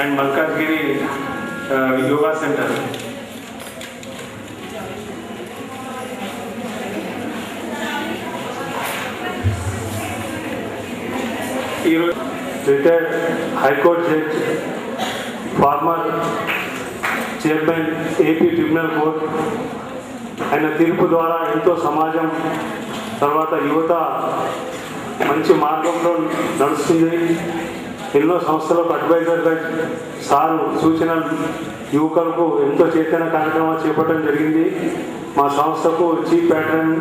and Malkajgiri Yoga Center. Retired High Court Judge, former Chairman AP Tribunal Court, ఆయన తీర్పు ద్వారా ఎంతో సమాజం తర్వాత యువత మంచి మార్గంలో నడుస్తుంది. ఎన్నో సంస్థలకు అడ్వైజర్గా సారు సూచనలు యువకులకు ఎంతో చైతన్య కార్యక్రమాలు చేపట్టడం జరిగింది. మా సంస్థకు చీఫ్ ప్యాట్రన్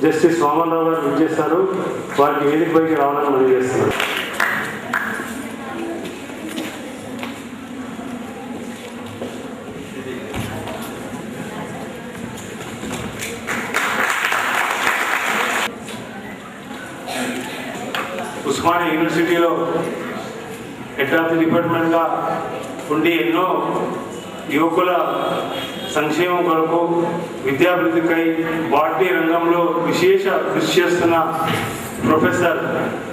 జస్టిస్ వామన్ రావు గారు విచ్చేస్తారు. వారికి వేదికపైకి రావాలని మనం చేస్తున్నారు. ఉస్మానియా యూనివర్సిటీలో హెడ్ ఆఫ్ ది డిపార్ట్మెంట్గా ఉండి ఎన్నో యువకుల సంక్షేమం కొరకు విద్యాభివృద్ధికై బాటనీ రంగంలో విశేష కృషి చేస్తున్న ప్రొఫెసర్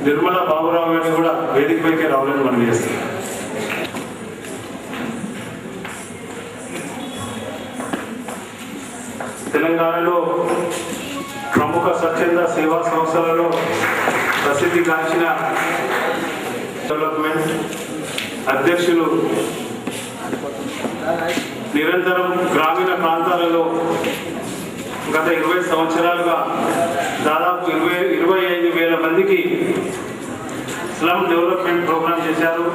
నిర్మలా బాబురావు గారిని కూడా వేదికపైకి రావాలని మనం చేస్తున్నాం. తెలంగాణలో ప్రముఖ స్వచ్ఛంద సేవా సంస్థలలో ప్రసిద్ధిగాంచిన డెవలప్మెంట్ అధ్యక్షులు నిరంతరం గ్రామీణ ప్రాంతాలలో గత 20 సంవత్సరాలుగా దాదాపు 25,000 మందికి స్లమ్ డెవలప్మెంట్ ప్రోగ్రామ్ చేశారు.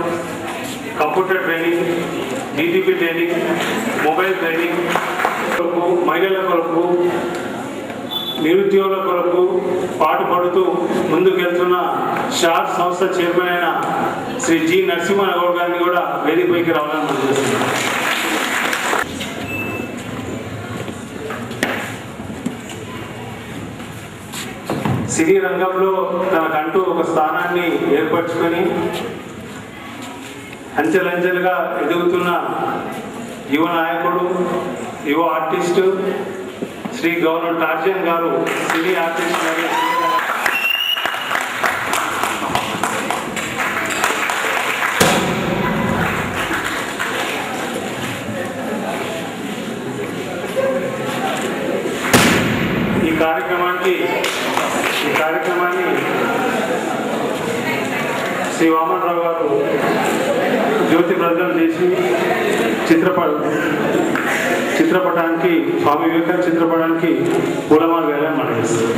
Computer training, DTP training, mobile training కొరకు, మహిళల కొరకు, నిరుద్యోగుల కొరకు పాటుపడుతూ ముందుకెళ్తున్న షార్ట్ సంస్థ చైర్మన్ అయిన శ్రీ జి నరసింహగౌడ్ గారిని కూడా వేదికపైకి రావాలని మనం చేస్తున్నాం. సినీ రంగంలో తనకంటూ ఒక స్థానాన్ని ఏర్పరచుకొని అంచెలంచెలుగా ఎదుగుతున్న యువ నాయకుడు, యువ ఆర్టిస్టు శ్రీ గవర్నర్ టార్జన్ గారు, సినీ ఆర్టిస్ట్ గారు ఈ కార్యక్రమాన్ని శ్రీ వామన్ రావు గారు జ్యోతి ప్రజ్వలన చేసి చిత్రపటానికి, స్వామి వివేకానంద చిత్రపటానికి పూలమాల వేయాలని మనం చేస్తాం.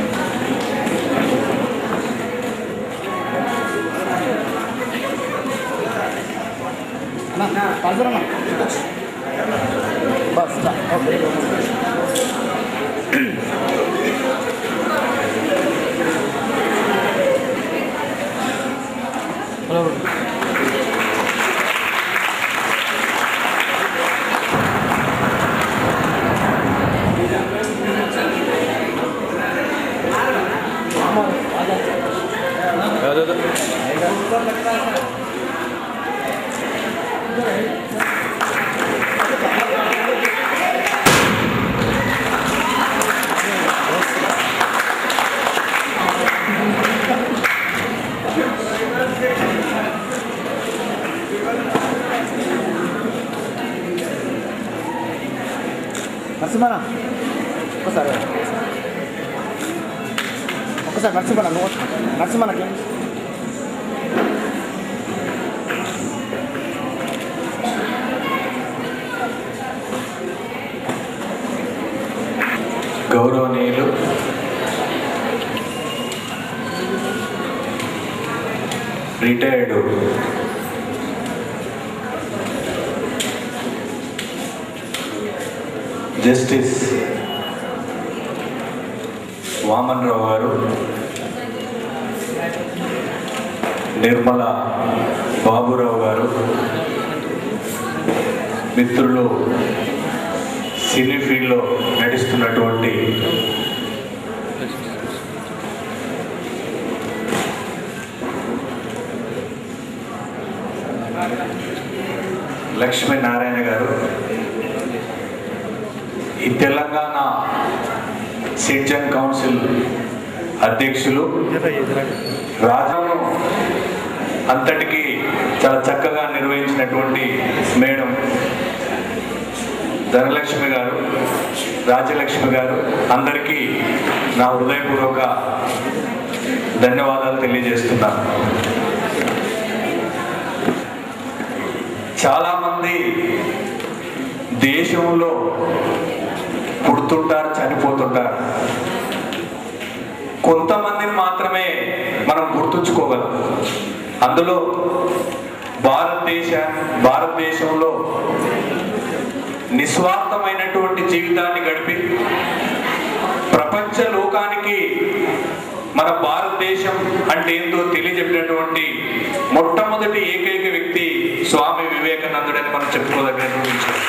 నరసింహన ఒకసారి నరసింహన నరసింహనకి గౌరవనీయులు రిటైర్డ్ జస్టిస్ వామన్ రావు గారు, నిర్మలా బాబురావు గారు, మిత్రులు సినీ ఫీల్డ్లో నడుస్తున్నటువంటి లక్ష్మీనారాయణ గారు, ఈ తెలంగాణ సిటిజన్ కౌన్సిల్ అధ్యక్షులు, రాజ్యం అంతటికి చాలా చక్కగా నిర్వహించినటువంటి మేడం ధనలక్ష్మి గారు, రాజ్యలక్ష్మి గారు అందరికీ నా హృదయపూర్వక ధన్యవాదాలు తెలియజేస్తున్నాను. చాలామంది దేశంలో పుడుతుంటారు, చనిపోతుంటారు. కొంతమందిని మాత్రమే మనం గుర్తుంచుకోగలం. అందులో భారతదేశంలో నిస్వార్థమైనటువంటి జీవితాన్ని గడిపి ప్రపంచ లోకానికి మన భారతదేశం అంటే ఏందో తెలియజెప్పినటువంటి మొట్టమొదటి ఏకైక వ్యక్తి స్వామి వివేకానందుడని మనం చెప్పుకోదగినటువంటి విషయం.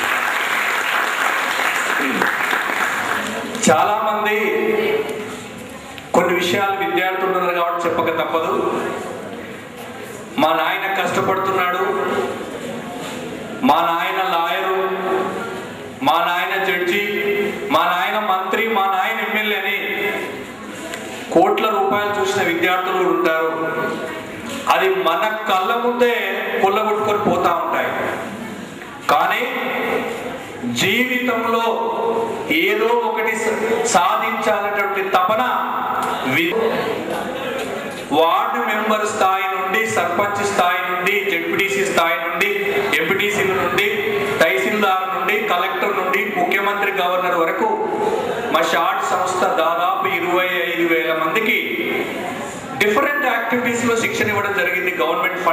చాలా మంది కొన్ని విషయాలు విద్యార్థులు ఉన్నారు కాబట్టి చెప్పక తప్పదు. మా నాయన కష్టపడుతున్నాడు, మా నాయన లాయరు, మా నాయన జడ్జి, మా నాయన మంత్రి, మా నాయన ఎమ్మెల్యే అని కోట్ల రూపాయలు చూసిన విద్యార్థులు ఉంటారు. అది మన కళ్ళ ముందే కొల్లగొట్టుకొని పోతా ఉంటాయి. కానీ జీవితంలో ఏదో ఒకటి సాధించాలనేటువంటి తపన వార్డు మెంబర్ స్థాయి నుండి, సర్పంచ్ స్థాయి నుండి, జెడ్పీటీసీ స్థాయి నుండి, ఎంపీటీసీల నుండి, తహసీల్దార్ నుండి, కలెక్టర్ నుండి, ముఖ్యమంత్రి, గవర్నర్ వరకు మా షార్ట్ సంస్థ దాదాపు 25,000 మందికి డిఫరెంట్ యాక్టివిటీస్లో శిక్షణ ఇవ్వడం జరిగింది. గవర్నమెంట్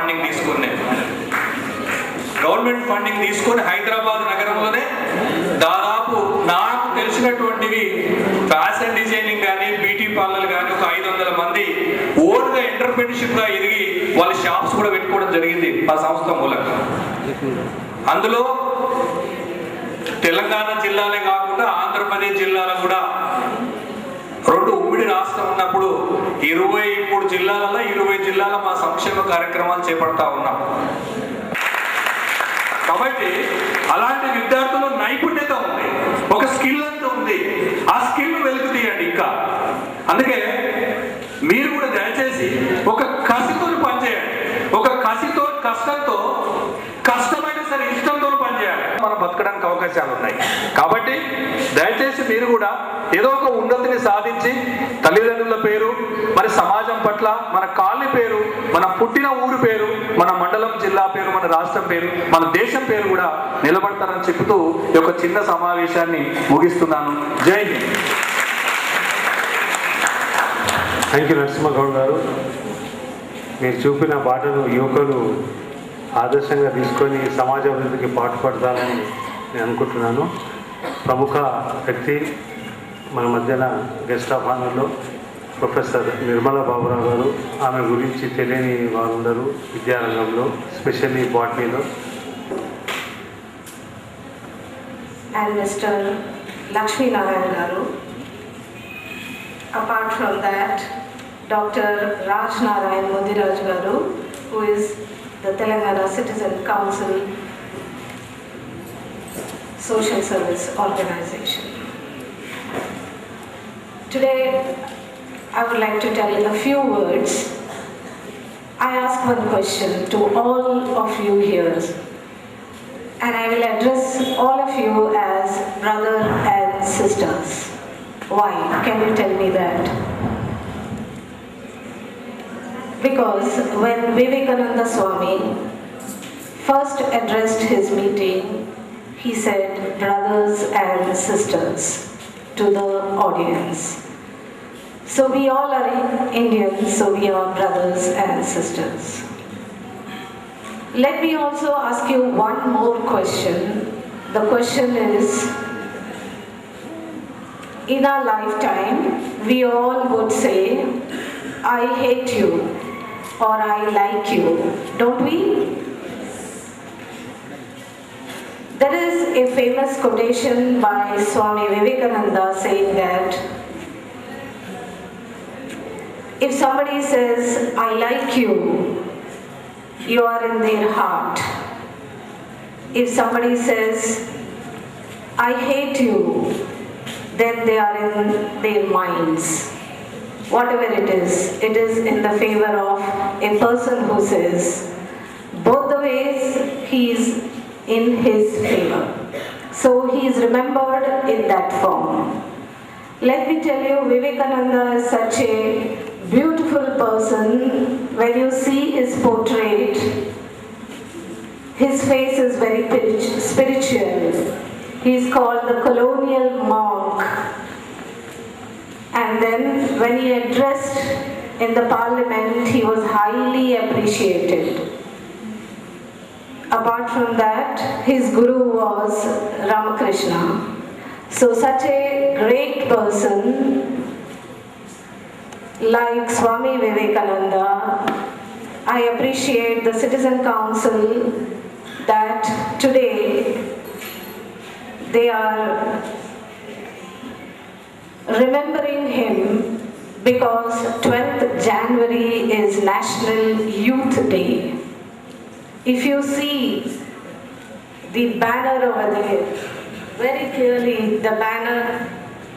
ఫండింగ్ తీసుకొని హైదరాబాద్ నగరంలోనే దాదాపు నాకు తెలిసినటువంటివి ఫ్యాషన్ డిజైనింగ్ కానీ, బ్యూటీ పార్లర్ కానీ ఒక 500 మంది ఓన్గా ఎంటర్ప్రెన్యూర్షిప్గా ఎదిగి వాళ్ళ షాప్స్ కూడా పెట్టుకోవడం జరిగింది ఆ సంస్థ మూలంగా. అందులో తెలంగాణ జిల్లాలే కాకుండా ఆంధ్రప్రదేశ్ జిల్లాలో కూడా 2 ఉమ్మడి రాష్ట్రం ఉన్నప్పుడు 23 జిల్లాలలో 20 జిల్లాల మా సంక్షేమ కార్యక్రమాలు చేపడతా ఉన్నాం. కాబట్టి అలాంటి విద్యార్థులు నైపుణ్యత ఉంది, ఒక స్కిల్ అంతా ఉంది. ఆ స్కిల్ వెలుగు తీయండి ఇంకా. అందుకే మీరు కూడా దయచేసి ఒక కసితో పనిచేయండి. ఒక కసితో, కష్టంతో, కష్టమైన సరే ఇష్టంతో పనిచేయాలి. మనం బతకడానికి అవకాశాలు ఉన్నాయి. కాబట్టి దయచేసి మీరు కూడా ఏదో ఒక ఉన్నతిని సాధించి తల్లిదండ్రుల పేరు, మరి సమాజం పట్ల మన కాలనీ పేరు, మన పుట్టిన ఊరు పేరు, మన మండలం, జిల్లా పేరు, మన రాష్ట్రం పేరు, మన దేశం పేరు కూడా నిలబడతారని చెబుతూ ఈ యొక్క చిన్న సమావేశాన్ని ముగిస్తున్నాను. జై హింద్. థ్యాంక్ యూ నరసింహగౌడ్ గారు. మీరు చూపిన బాటను యువకులు ఆదర్శంగా తీసుకొని సమాజ అభివృద్ధికి పాటుపడతారని నేను అనుకుంటున్నాను. ప్రముఖ వ్యక్తి మన మధ్యన గెస్ట్ ఆఫ్ ఆనర్లో ప్రొఫెసర్ నిర్మలా బాబురావు గారు. ఆమె గురించి తెలియని వారు ఉండరు విద్యారంగంలో, స్పెషల్లీ బాటనీలో. And Mr. Lakshmi Narayan garu. Apart from that, Dr. Raj Narayan Mudiraj garu, who is the Telangana Citizen Council Social Service Organization. Today, I would like to tell a few words. I ask one question to all of you here, and I will address all of you as brother and sisters. Why? Can you tell me that? Because when Vivekananda Swami first addressed his meeting, he said brothers and sisters to the audience. So we all are Indians, so we are brothers and sisters. Let me also ask you one more question. The question is, in our lifetime, we all would say, I hate you or I like you, don't we? There is a famous quotation by Swami Vivekananda saying that if somebody says, I like you, you are in their heart. If somebody says, I hate you, then they are in their minds. Whatever it is in the favor of a person who says, both the always he is in his favor. So he is remembered in that form. Let me tell you, Vivekananda is such a beautiful person. When you see his portrait, his face is very spiritual. He is called the colonial monk. And then when he addressed in the parliament, he was highly appreciated. Apart from that, his guru was Ramakrishna. So such a great person like Swami Vivekananda, I appreciate the Citizen Council that today they are remembering him because 12th January is National Youth Day. If you see the banner over there, very clearly the banner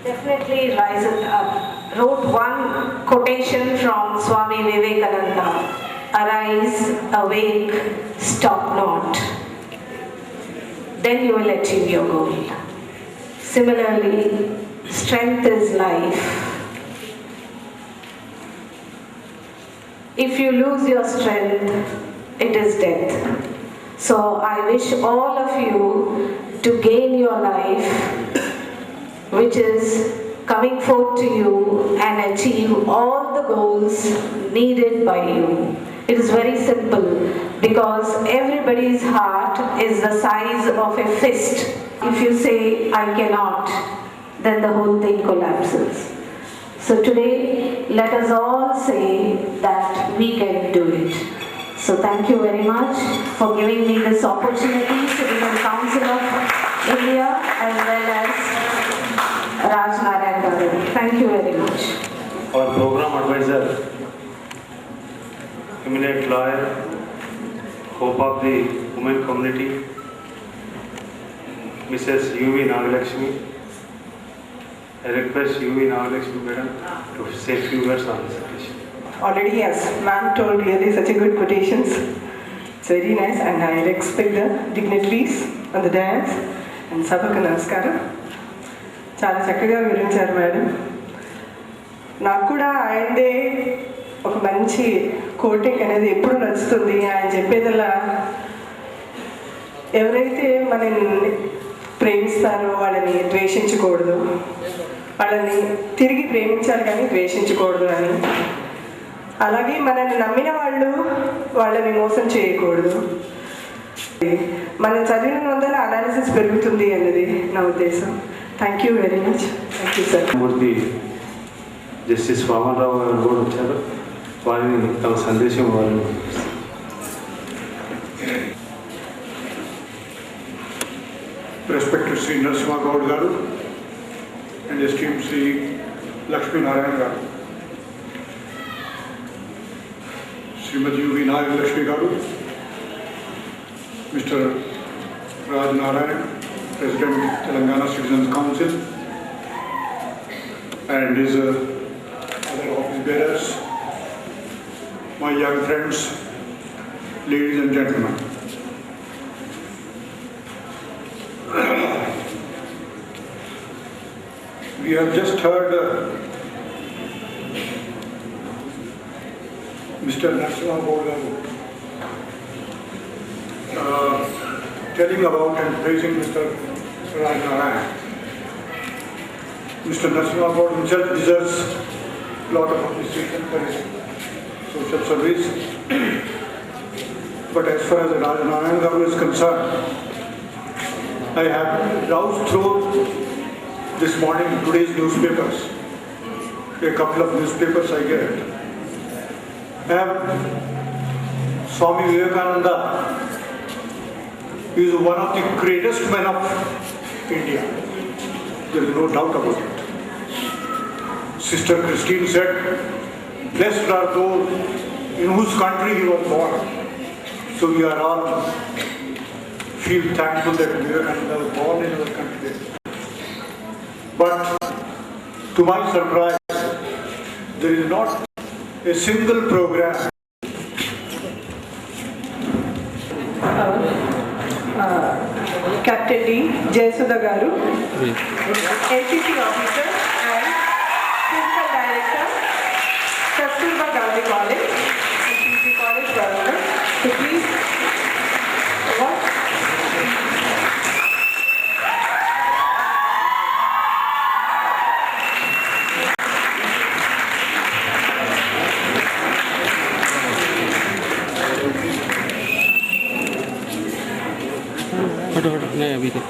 definitely rises up. Wrote one quotation from Swami Vivekananda: "Arise, awake, stop not. Then you will achieve your goal." Similarly, strength is life. If you lose your strength, it is death. So I wish all of you to gain your life, which is coming forth to you, and achieve all the goals needed by you. It is very simple, because everybody's heart is the size of a fist. If you say, "I cannot," then the whole thing collapses. So today, let us all say that we can do it. So thank you very much for giving me this opportunity, Citizen Council of India as well as Raj Narayan Garu. Thank you very much. Our program advisor, eminent lawyer, hope of the women community, Mrs. U.V. Nagalakshmi. I request U.V. Nagalakshmi madam to say a few words on this occasion. Already, as ma'am told, really such a good quotations. It's very nice, and I respect the dignitaries on the dais and Sabhaka Namaskaram. చాలా చక్కగా వివరించారు madam. నాకు కూడా ఆయనదే ఒక మంచి coating అనేది ఎప్పుడు నచ్చుతుంది. ఆయన చెప్పేదల్లా ఎవరైతే మనల్ని ప్రేమిస్తారో వాళ్ళని ద్వేషించకూడదు, వాళ్ళని తిరిగి ప్రేమించాలి కానీ ద్వేషించకూడదు అని. అలాగే మనల్ని నమ్మిన వాళ్ళని మోసం చేయకూడదు. మనం చదివిన వందల అనాలిసిస్ పెరుగుతుంది అన్నది నా ఉద్దేశం. Thank you very much. Thank you sir. Murthy justice Vamanarao గారు కూడా వచ్చారు. వారిని తమ సందేశం వారిని Respected Sri Narasimha Gaud Garu and esteemed Sri Lakshmi Narayan Garu, Srimati U.V. Nagalakshmi Garu, Mr. Raj Narayan, President Telangana Citizens Council, and his other office bearers, my young friends, ladies and gentlemen. We have just heard Mr. Narasimha Gaud Garu telling about and praising Mr. Raj Narayan. Mr. Narasimha Gaud himself deserves a lot of appreciation for his social service. But as far as Raj Narayan Garu is concerned, I have browsed through this morning today's newspapers, a couple of newspapers I get. Swami Vivekananda is one of the greatest men of India. There is no doubt about it. Sister Christine said, "Blessed are those in whose country he was born." So we are all feel thankful that Vivekananda was born in our country. But to my surprise, there is not a single program attendee Jayasudha Garu, NCC officer and principal director, Kasturba Gandhi College, NCC College, Baroda. So please, what? नहीं अभी तो